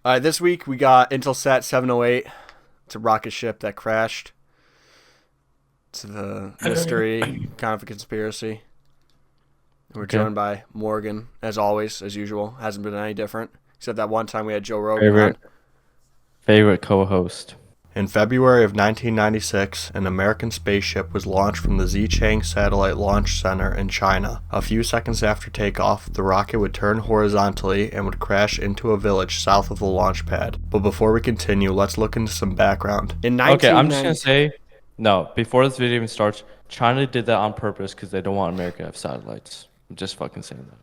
All right, this week we got Intelsat 708. It's a rocket ship that crashed. It's a mystery, kind of a conspiracy. We're Okay. joined by Morgan, as always, as usual. Hasn't been any different, except that one time we had Joe Rogan on. Favorite co-host. In February of 1996, an American spaceship was launched from the Xichang Satellite Launch Center in China. A few seconds after takeoff, the rocket would turn horizontally and would crash into a village south of the launch pad. But before we continue, let's look into some background. Okay, I'm just gonna say, no, before this video even starts, China did that on purpose because they don't want America to have satellites. I'm just fucking saying that.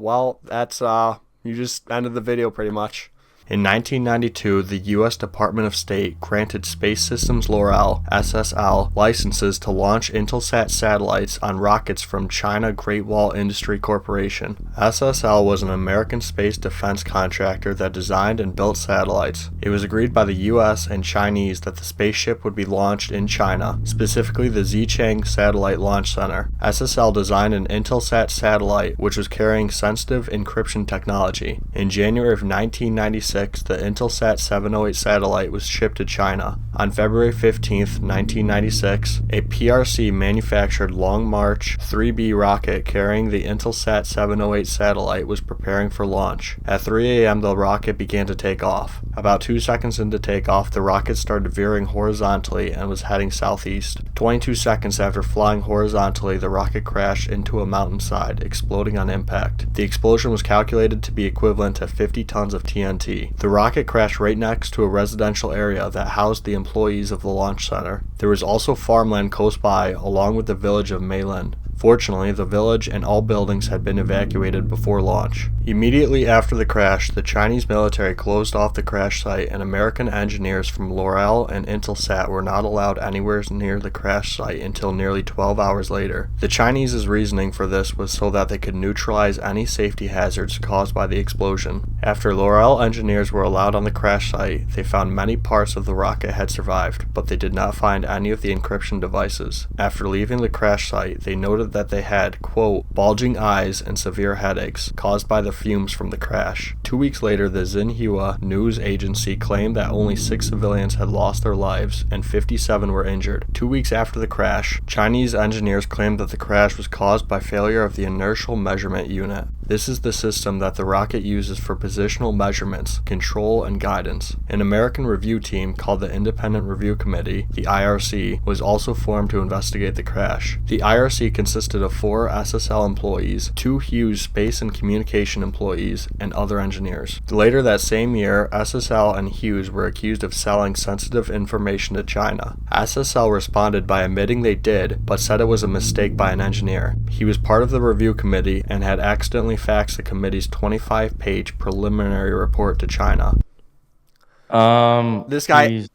Well, that's, you just ended the video pretty much. In 1992, the U.S. Department of State granted Space Systems Loral (SSL) licenses to launch Intelsat satellites on rockets from China Great Wall Industry Corporation. SSL was an American space defense contractor that designed and built satellites. It was agreed by the U.S. and Chinese that the spaceship would be launched in China, specifically the Xichang Satellite Launch Center. SSL designed an Intelsat satellite, which was carrying sensitive encryption technology. In January of 1996, the Intelsat 708 satellite was shipped to China. On February 15, 1996, a PRC manufactured Long March 3B rocket carrying the Intelsat 708 satellite was preparing for launch. At 3 a.m., the rocket began to take off. About 2 seconds into takeoff, the rocket started veering horizontally and was heading southeast. 22 seconds after flying horizontally, the rocket crashed into a mountainside, exploding on impact. The explosion was calculated to be equivalent to 50 tons of TNT. The rocket crashed right next to a residential area that housed the employees of the launch center. There was also farmland close by, along with the village of Meilin. Fortunately, the village and all buildings had been evacuated before launch. Immediately after the crash, the Chinese military closed off the crash site, and American engineers from Loral and Intelsat were not allowed anywhere near the crash site until nearly 12 hours later. The Chinese's reasoning for this was so that they could neutralize any safety hazards caused by the explosion. After Loral engineers were allowed on the crash site, they found many parts of the rocket had survived, but they did not find any of the encryption devices. After leaving the crash site, they noted that they had, quote, bulging eyes and severe headaches caused by the fumes from the crash. 2 weeks later, the Xinhua news agency claimed that only 6 civilians had lost their lives and 57 were injured. 2 weeks after the crash, Chinese engineers claimed that the crash was caused by failure of the inertial measurement unit. This is the system that the rocket uses for positional measurements, control, and guidance. An American review team called the Independent Review Committee, the IRC, was also formed to investigate the crash. The IRC consisted of 4 SSL employees, 2 Hughes space and communication employees, and other engineers. Later that same year, SSL and Hughes were accused of selling sensitive information to China. SSL responded by admitting they did, but said it was a mistake by an engineer. He was part of the review committee and had accidentally faxed the committee's 25-page preliminary report to China. This guy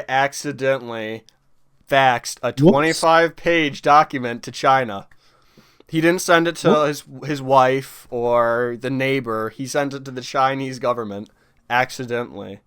accidentally faxed a 25-page document to China. He didn't send it to his wife or the neighbor. He sent it to the Chinese government accidentally.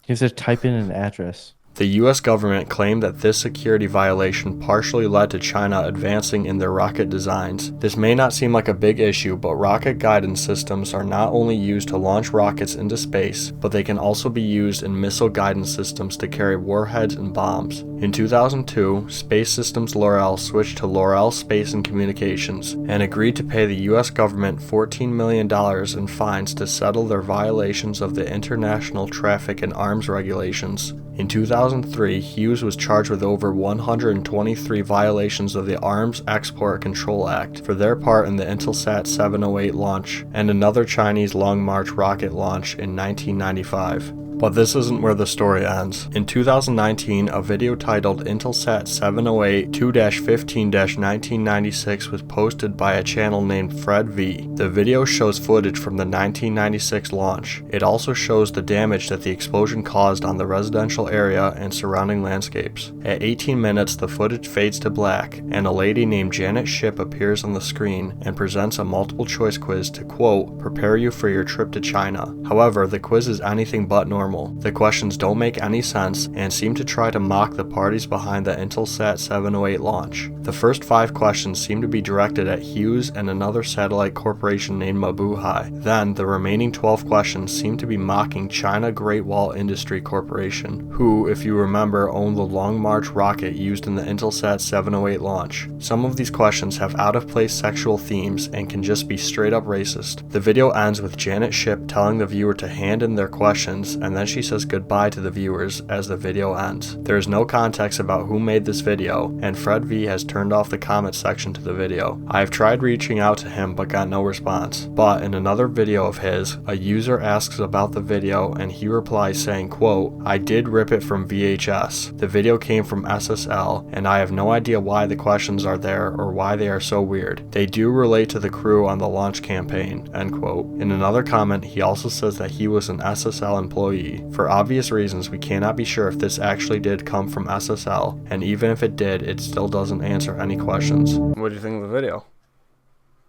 He said type in an address. The U.S. government claimed that this security violation partially led to China advancing in their rocket designs. This may not seem like a big issue, but rocket guidance systems are not only used to launch rockets into space, but they can also be used in missile guidance systems to carry warheads and bombs. In 2002, Space Systems Loral switched to Loral Space and Communications and agreed to pay the U.S. government $14 million in fines to settle their violations of the International Traffic in Arms Regulations. In 2003, Hughes was charged with over 123 violations of the Arms Export Control Act for their part in the Intelsat 708 launch and another Chinese Long March rocket launch in 1995. But this isn't where the story ends. In 2019, a video titled Intelsat 708 2-15-1996 was posted by a channel named Fred V. The video shows footage from the 1996 launch. It also shows the damage that the explosion caused on the residential area and surrounding landscapes. At 18 minutes, the footage fades to black, and a lady named Janet Ship appears on the screen and presents a multiple choice quiz to, quote, prepare you for your trip to China. However, the quiz is anything but normal. normal. The questions don't make any sense and seem to try to mock the parties behind the Intelsat 708 launch. The first 5 questions seem to be directed at Hughes and another satellite corporation named Mabuhay. Then, the remaining 12 questions seem to be mocking China Great Wall Industry Corporation, who, if you remember, owned the Long March rocket used in the Intelsat 708 launch. Some of these questions have out-of-place sexual themes and can just be straight up racist. The video ends with Janet Shipp telling the viewer to hand in their questions, and then she says goodbye to the viewers as the video ends. There is no context about who made this video, and Fred V has turned off the comment section to the video. I have tried reaching out to him but got no response. But in another video of his, a user asks about the video and he replies saying, quote, "I did rip it from VHS. The video came from SSL, and I have no idea why the questions are there or why they are so weird. They do relate to the crew on the launch campaign," end quote. In another comment, he also says that he was an SSL employee. For obvious reasons, we cannot be sure if this actually did come from SSL, and even if it did, it still doesn't answer any questions. What do you think of the video?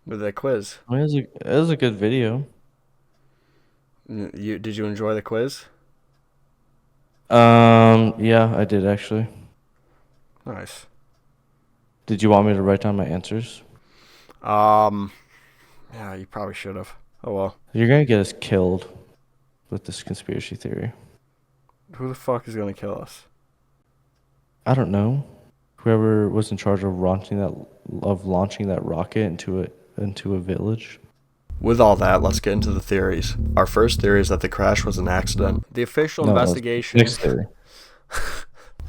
With that quiz? I mean, it was a good video. Did you enjoy the quiz? Yeah, I did actually. Nice. Did you want me to write down my answers? Yeah, you probably should have. Oh well. You're gonna get us killed with this conspiracy theory. Who the fuck is gonna kill us? I don't know. Whoever was in charge of launching that rocket into a village. With all that, let's get into the theories. Our first theory is that the crash was an accident. The official investigation. Next theory.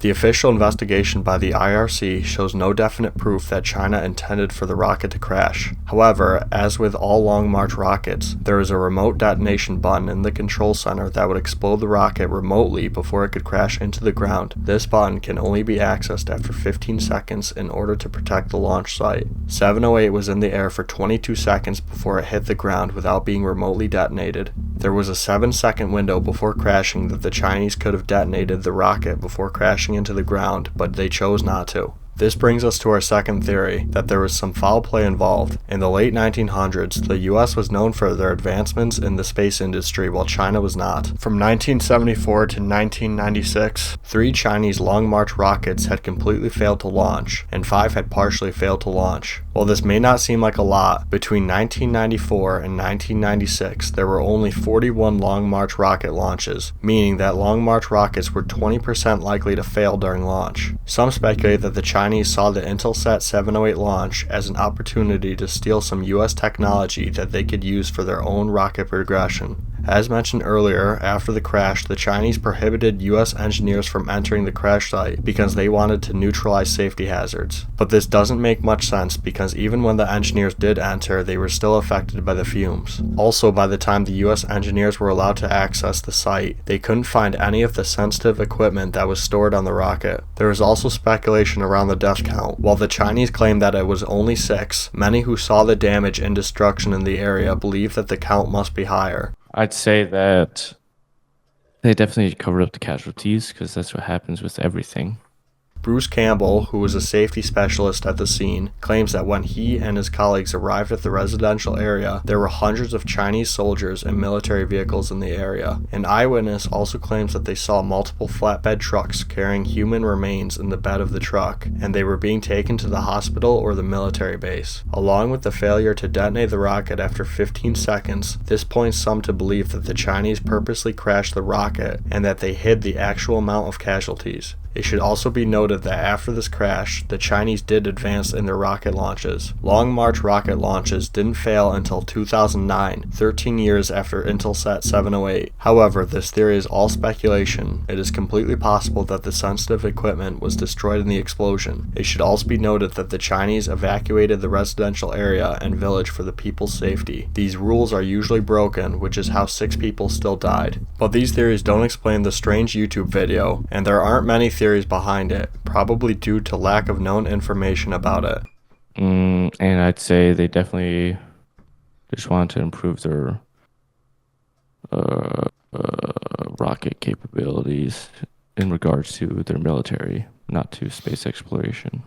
The official investigation by the IRC shows no definite proof that China intended for the rocket to crash. However, as with all Long March rockets, there is a remote detonation button in the control center that would explode the rocket remotely before it could crash into the ground. This button can only be accessed after 15 seconds in order to protect the launch site. 708 was in the air for 22 seconds before it hit the ground without being remotely detonated. There was a 7-second window before crashing that the Chinese could have detonated the rocket before crashing into the ground, but they chose not to. This brings us to our second theory, that there was some foul play involved. In the late 1900s, the US was known for their advancements in the space industry while China was not. From 1974 to 1996, 3 Chinese Long March rockets had completely failed to launch, and 5 had partially failed to launch. While this may not seem like a lot, between 1994 and 1996, there were only 41 Long March rocket launches, meaning that Long March rockets were 20% likely to fail during launch. Some speculate that the Chinese saw the Intelsat 708 launch as an opportunity to steal some US technology that they could use for their own rocket progression. As mentioned earlier, after the crash, the Chinese prohibited US engineers from entering the crash site because they wanted to neutralize safety hazards. But this doesn't make much sense because even when the engineers did enter, they were still affected by the fumes. Also, by the time the US engineers were allowed to access the site, they couldn't find any of the sensitive equipment that was stored on the rocket. There was also speculation around the death count. While the Chinese claimed that it was only 6, many who saw the damage and destruction in the area believe that the count must be higher. I'd say that they definitely covered up the casualties because that's what happens with everything. Bruce Campbell, who was a safety specialist at the scene, claims that when he and his colleagues arrived at the residential area, there were hundreds of Chinese soldiers and military vehicles in the area. An eyewitness also claims that they saw multiple flatbed trucks carrying human remains in the bed of the truck, and they were being taken to the hospital or the military base. Along with the failure to detonate the rocket after 15 seconds, this points some to believe that the Chinese purposely crashed the rocket and that they hid the actual amount of casualties. It should also be noted that after this crash, the Chinese did advance in their rocket launches. Long March rocket launches didn't fail until 2009, 13 years after Intelsat 708. However, this theory is all speculation. It is completely possible that the sensitive equipment was destroyed in the explosion. It should also be noted that the Chinese evacuated the residential area and village for the people's safety. These rules are usually broken, which is how 6 people still died. But these theories don't explain the strange YouTube video, and there aren't many theories behind it, probably due to lack of known information about it. And I'd say they definitely just wanted to improve their rocket capabilities in regards to their military, not to space exploration.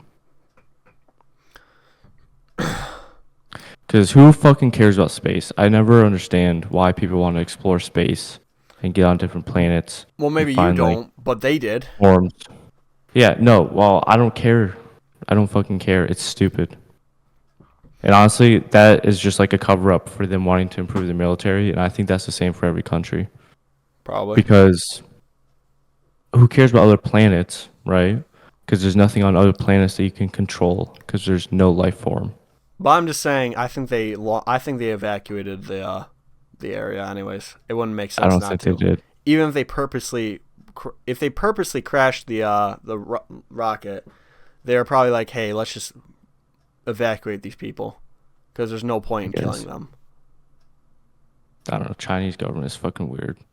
Because who fucking cares about space? I never understand why people want to explore space and get on different planets. Well, and maybe you find, like, don't, but they did. forms. Yeah, no, well, I don't care. I don't fucking care. It's stupid. And honestly, that is just like a cover up for them wanting to improve the military. And I think that's the same for every country. Probably. Because who cares about other planets, right? Because there's nothing on other planets that you can control because there's no life form. But I'm just saying, I think they evacuated the area. Anyways, it wouldn't make I sense don't not think they to. did. Even if they purposely crashed the rocket, they were probably like, hey, let's just evacuate these people because there's no point in I killing guess. them. I don't know. Chinese government is fucking weird.